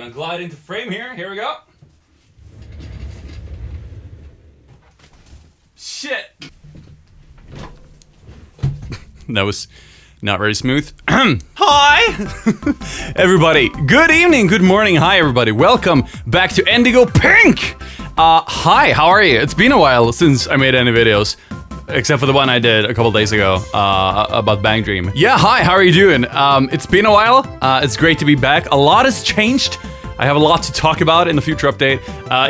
gonna glide into frame here. Here we go. Shit. That was not very smooth. Hi! Everybody. Good evening, good morning. Hi, everybody. Welcome back to Endigo Pink! Hi, how are you? It's been a while since I made any videos. Except for the one I did a couple days ago, about Bang Dream. Yeah, hi, how are you doing? It's been a while. It's great to be back. A lot has changed. I have a lot to talk about in the future update,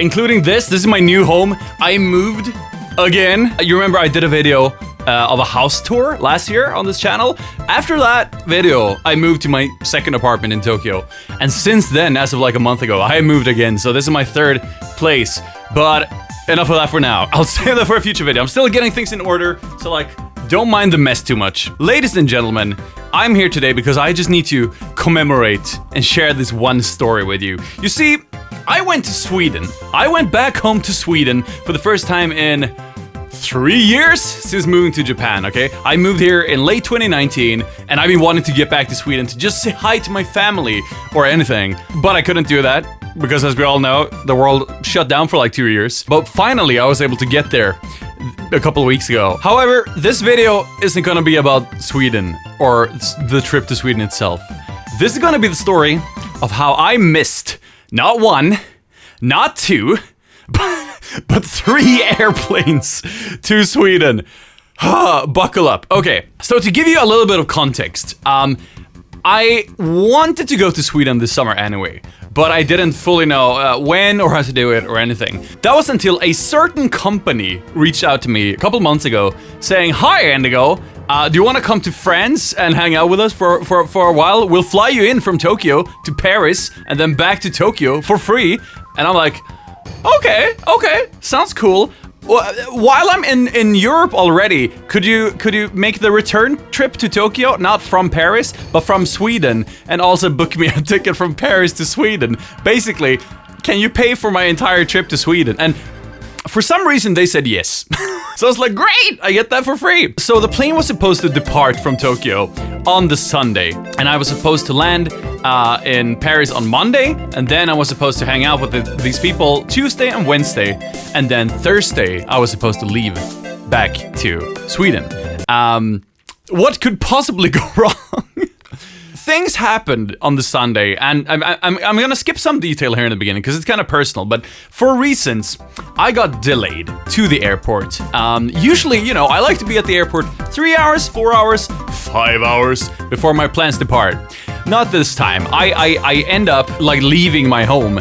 including this. This is my new home. I moved again. You remember I did a video of a house tour last year on this channel. After that video, I moved to my second apartment in Tokyo. And since then, as of like a month ago, I moved again. So this is my third place. But enough of that for now. I'll save that for a future video. I'm still getting things in order, so like, don't mind the mess too much. Ladies and gentlemen, I'm here today because I just need to commemorate and share this one story with you. You see, I went to Sweden. I went back home to Sweden for the first time in 3 years since moving to Japan, okay? I moved here in late 2019, and I've been wanting to get back to Sweden to just say hi to my family or anything, but I couldn't do that because, as we all know, the world shut down for like 2 years. But finally, I was able to get there a couple of weeks ago. However, this video isn't gonna be about Sweden or the trip to Sweden itself. This is gonna be the story of how I missed not one, not two, but 3 airplanes to Sweden. Buckle up. Okay, so to give you a little bit of context, I wanted to go to Sweden this summer anyway, but I didn't fully know when or how to do it or anything. That was until a certain company reached out to me a couple months ago saying, "Hi, Endigo, do you want to come to France and hang out with us for a while? We'll fly you in from Tokyo to Paris and then back to Tokyo for free." And I'm like, okay, sounds cool. While I'm in Europe already, could you make the return trip to Tokyo, not from Paris, but from Sweden, and also book me a ticket from Paris to Sweden? Basically, can you pay for my entire trip to Sweden? And for some reason, they said yes. So I was like, great, I get that for free. So the plane was supposed to depart from Tokyo on the Sunday, and I was supposed to land in Paris on Monday, and then I was supposed to hang out with these people Tuesday and Wednesday, and then Thursday I was supposed to leave back to Sweden. What could possibly go wrong? Things happened on the Sunday, and I'm gonna skip some detail here in the beginning because it's kind of personal, but for reasons, I got delayed to the airport. Usually, you know, I like to be at the airport 3 hours, 4 hours, 5 hours before my plans depart. Not this time. I end up like leaving my home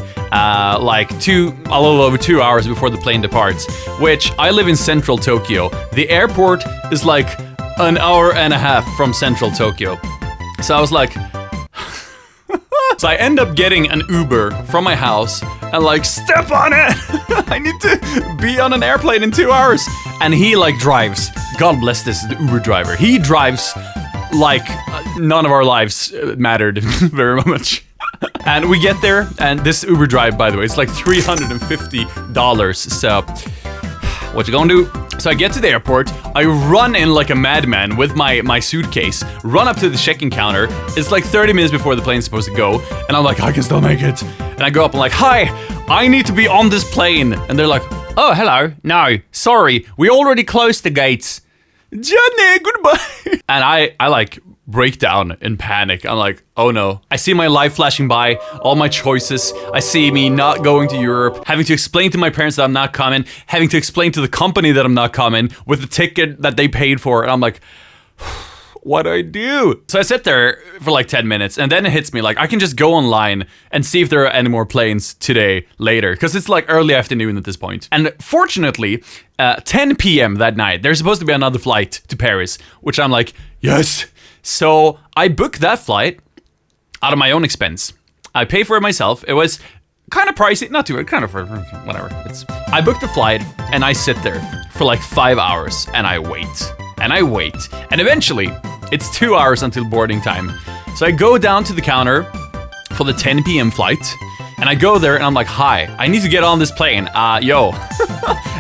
like a little over 2 hours before the plane departs, which I live in central Tokyo. The airport is like an hour and a half from central Tokyo. So I was like, so I end up getting an Uber from my house and like, step on it. I need to be on an airplane in 2 hours. And he like drives, God bless this Uber driver. He drives like none of our lives mattered very much. And we get there, and this Uber drive, by the way, it's like $350. So what you gonna do? So I get to the airport, I run in like a madman with my suitcase, run up to the check-in counter. It's like 30 minutes before the plane's supposed to go, and I'm like, I can still make it. And I go up and like, hi, I need to be on this plane. And they're like, oh, hello. No, sorry, we already closed the gates. Johnny, goodbye. And I like break down in panic. I'm like, oh no. I see my life flashing by, all my choices. I see me not going to Europe, having to explain to my parents that I'm not coming, having to explain to the company that I'm not coming with the ticket that they paid for. And I'm like, what do I do? So I sit there for like 10 minutes, and then it hits me like I can just go online and see if there are any more planes today later, because it's like early afternoon at this point. And fortunately, 10 p.m. that night, there's supposed to be another flight to Paris, which I'm like, yes. So I booked that flight out of my own expense. I pay for it myself. It was kind of pricey, not too, kind of, whatever. I booked the flight, and I sit there for like 5 hours, and I wait. And I wait. And eventually, it's 2 hours until boarding time. So I go down to the counter for the 10 p.m. flight, and I go there, and I'm like, hi, I need to get on this plane. Yo.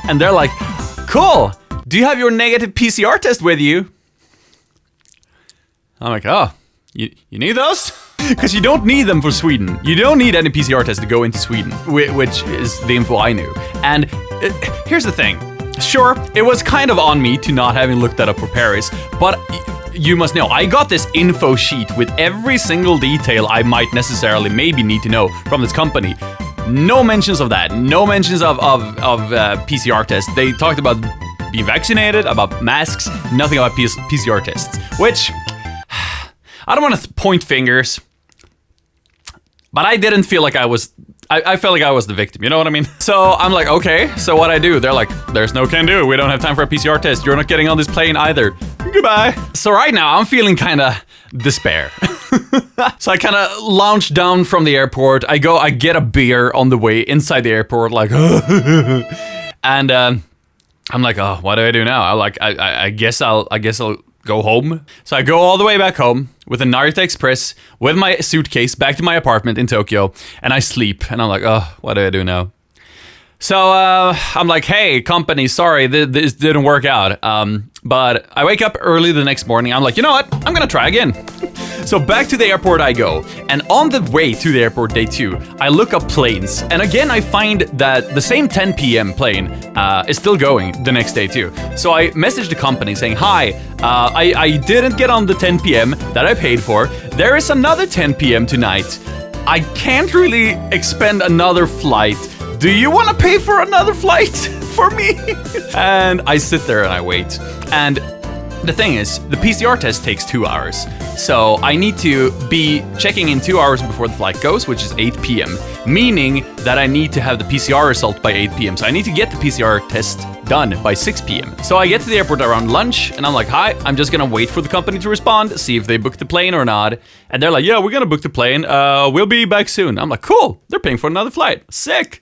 And they're like, cool. Do you have your negative PCR test with you? I'm like, oh, you need those? Because you don't need them for Sweden. You don't need any PCR test to go into Sweden, which is the info I knew. And here's the thing. Sure, it was kind of on me to not having looked that up for Paris, but you must know, I got this info sheet with every single detail I might necessarily maybe need to know from this company. No mentions of that. No mentions of PCR tests. They talked about being vaccinated, about masks, nothing about PCR tests. Which, I don't want to point fingers, but I didn't feel like I was... I felt like I was the victim, you know what I mean? So I'm like, okay, so what I do? They're like, there's no can do. We don't have time for a PCR test. You're not getting on this plane either. Goodbye. So right now I'm feeling kind of despair. So I kind of lounge down from the airport. I get a beer on the way inside the airport, like, and I'm like, oh, what do I do now? I guess I'll go home. So I go all the way back home with a Narita Express with my suitcase back to my apartment in Tokyo, and I sleep. And I'm like, oh, what do I do now? So I'm like, hey, company, sorry, this didn't work out. But I wake up early the next morning. I'm like, you know what? I'm gonna try again. So back to the airport I go. And on the way to the airport day 2, I look up planes. And again, I find that the same 10 p.m. plane is still going the next day too. So I messaged the company saying, hi, I didn't get on the 10 p.m. that I paid for. There is another 10 p.m. tonight. I can't really expend another flight. Do you want to pay for another flight for me? And I sit there and I wait. And the thing is, the PCR test takes 2 hours. So I need to be checking in 2 hours before the flight goes, which is 8 p.m. Meaning that I need to have the PCR result by 8 p.m. So I need to get the PCR test done by 6 p.m. So I get to the airport around lunch and I'm like, hi, I'm just gonna wait for the company to respond, see if they booked the plane or not. And they're like, yeah, we're gonna book the plane. We'll be back soon. I'm like, cool, they're paying for another flight. Sick.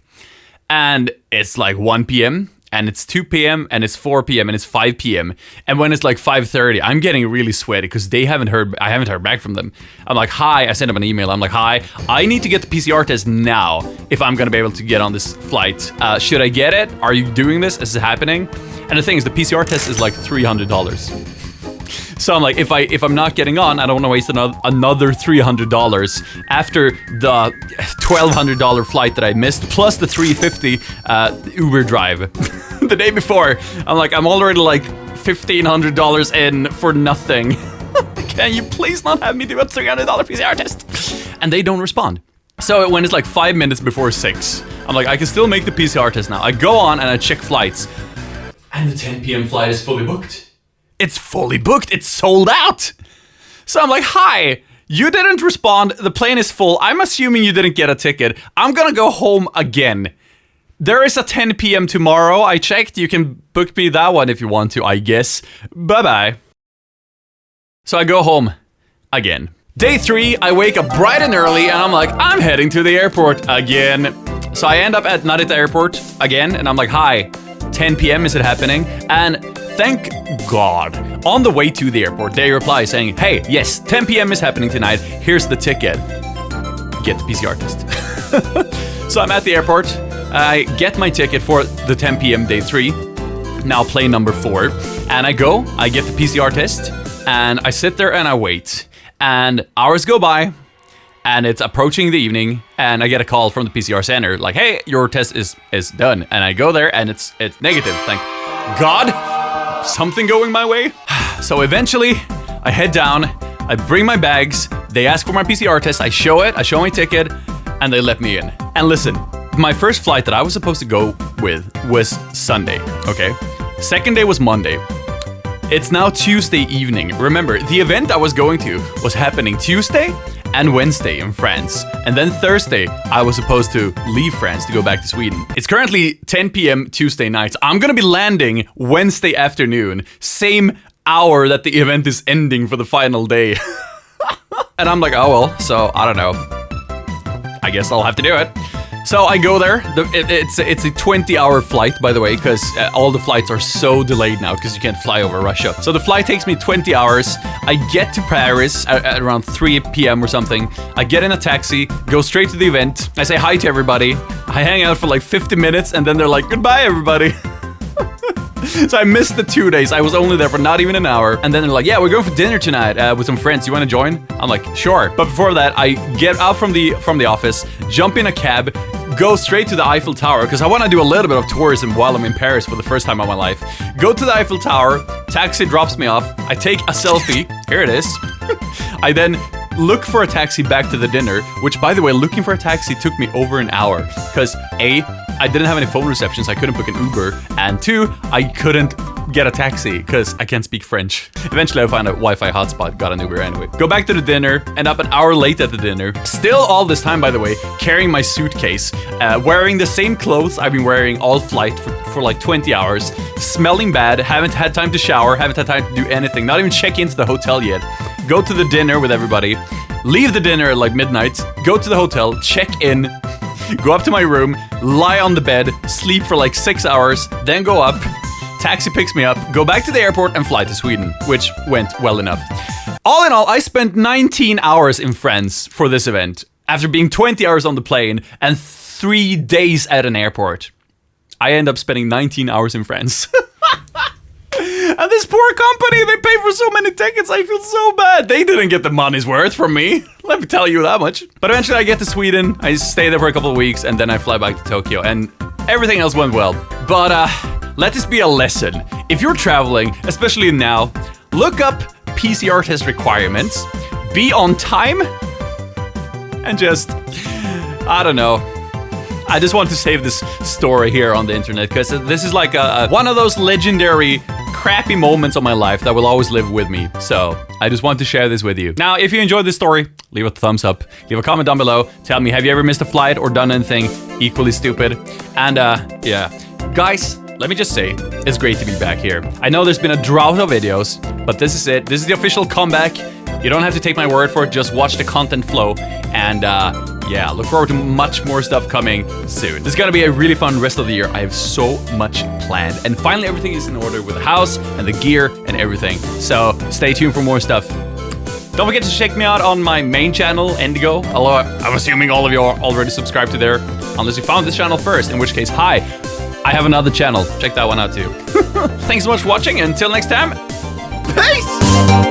And it's like 1 p.m. and it's 2 p.m. and it's 4 p.m. and it's 5 p.m. And when it's like 5:30, I'm getting really sweaty because I haven't heard back from them. I'm like, hi, I sent them an email. I'm like, hi, I need to get the PCR test now if I'm gonna be able to get on this flight. Should I get it? Are you doing this? Is it happening? And the thing is, the PCR test is like $300. So I'm like, if I'm not getting on, I don't want to waste another $300 after the $1,200 flight that I missed, plus the $350 Uber drive the day before. I'm like, I'm already like $1,500 in for nothing. Can you please not have me do a $300 PCR test? And they don't respond. So when it's like 5 minutes before 6, I'm like, I can still make the PCR test now. I go on and I check flights, and the 10 p.m. flight is fully booked. It's fully booked. It's sold out. So I'm like, hi, you didn't respond. The plane is full. I'm assuming you didn't get a ticket. I'm gonna go home again. There is a 10 p.m. tomorrow. I checked. You can book me that one if you want to, I guess. Bye-bye. So I go home again. Day 3, I wake up bright and early and I'm like, I'm heading to the airport again. So I end up at Narita Airport again and I'm like, hi, 10 p.m. is it happening? And thank God, on the way to the airport, they reply saying, hey, yes, 10 p.m. is happening tonight. Here's the ticket. Get the PCR test. So I'm at the airport. I get my ticket for the 10 p.m. day 3. Now plane number 4. And I go, I get the PCR test, and I sit there and I wait. And hours go by, and it's approaching the evening, and I get a call from the PCR center, like, hey, your test is done. And I go there, and it's negative. Thank God. Something going my way. So eventually, I head down, I bring my bags, they ask for my PCR test, I show my ticket, and they let me in. And listen, my first flight that I was supposed to go with was Sunday, okay? Second day was Monday. It's now Tuesday evening. Remember, the event I was going to was happening Tuesday and Wednesday in France. And then Thursday, I was supposed to leave France to go back to Sweden. It's currently 10 p.m. Tuesday night. I'm gonna be landing Wednesday afternoon, same hour that the event is ending for the final day. And I'm like, oh well, so I don't know. I guess I'll have to do it. So I go there. It's a 20-hour flight, by the way, because all the flights are so delayed now because you can't fly over Russia. So the flight takes me 20 hours. I get to Paris at around 3 p.m. or something. I get in a taxi, go straight to the event. I say hi to everybody. I hang out for like 50 minutes, and then they're like, goodbye, everybody. So I missed the 2 days. I was only there for not even an hour. And then they're like, yeah, we're going for dinner tonight with some friends. You want to join? I'm like, sure. But before that, I get out from the office, jump in a cab, go straight to the Eiffel Tower, because I want to do a little bit of tourism while I'm in Paris for the first time of my life. Go to the Eiffel Tower, taxi drops me off, I take a selfie, here it is. I then look for a taxi back to the dinner, which, by the way, looking for a taxi took me over an hour, because A, I didn't have any phone reception, so I couldn't book an Uber, and 2, I couldn't get a taxi because I can't speak French. Eventually I found a Wi-Fi hotspot, got an Uber anyway. Go back to the dinner, end up an hour late at the dinner. Still all this time, by the way, carrying my suitcase, wearing the same clothes I've been wearing all flight for like 20 hours, smelling bad, haven't had time to shower, haven't had time to do anything, not even check into the hotel yet. Go to the dinner with everybody, leave the dinner at like midnight, go to the hotel, check in, go up to my room, lie on the bed, sleep for like 6 hours, then go up, taxi picks me up, go back to the airport and fly to Sweden, which went well enough. All in all, I spent 19 hours in France for this event, after being 20 hours on the plane and 3 days at an airport. I end up spending 19 hours in France. And this poor company, they pay for so many tickets, I feel so bad. They didn't get the money's worth from me, let me tell you that much. But eventually I get to Sweden, I stay there for a couple of weeks, and then I fly back to Tokyo, and everything else went well. But let this be a lesson. If you're traveling, especially now, look up PCR test requirements, be on time, and just, I don't know. I just want to save this story here on the internet, because this is like one of those legendary crappy moments of my life that will always live with me. So I just want to share this with you. Now, if you enjoyed this story, leave a thumbs up, leave a comment down below, tell me, have you ever missed a flight or done anything equally stupid? And yeah, guys, let me just say, it's great to be back here. I know there's been a drought of videos, but this is it. This is the official comeback. You don't have to take my word for it, just watch the content flow. And yeah, look forward to much more stuff coming soon. This is gonna be a really fun rest of the year. I have so much planned. And finally, everything is in order with the house and the gear and everything. So stay tuned for more stuff. Don't forget to check me out on my main channel, Endigo. Although I'm assuming all of you are already subscribed to there, unless you found this channel first, in which case, hi. I have another channel. Check that one out too. Thanks so much for watching. Until next time, peace!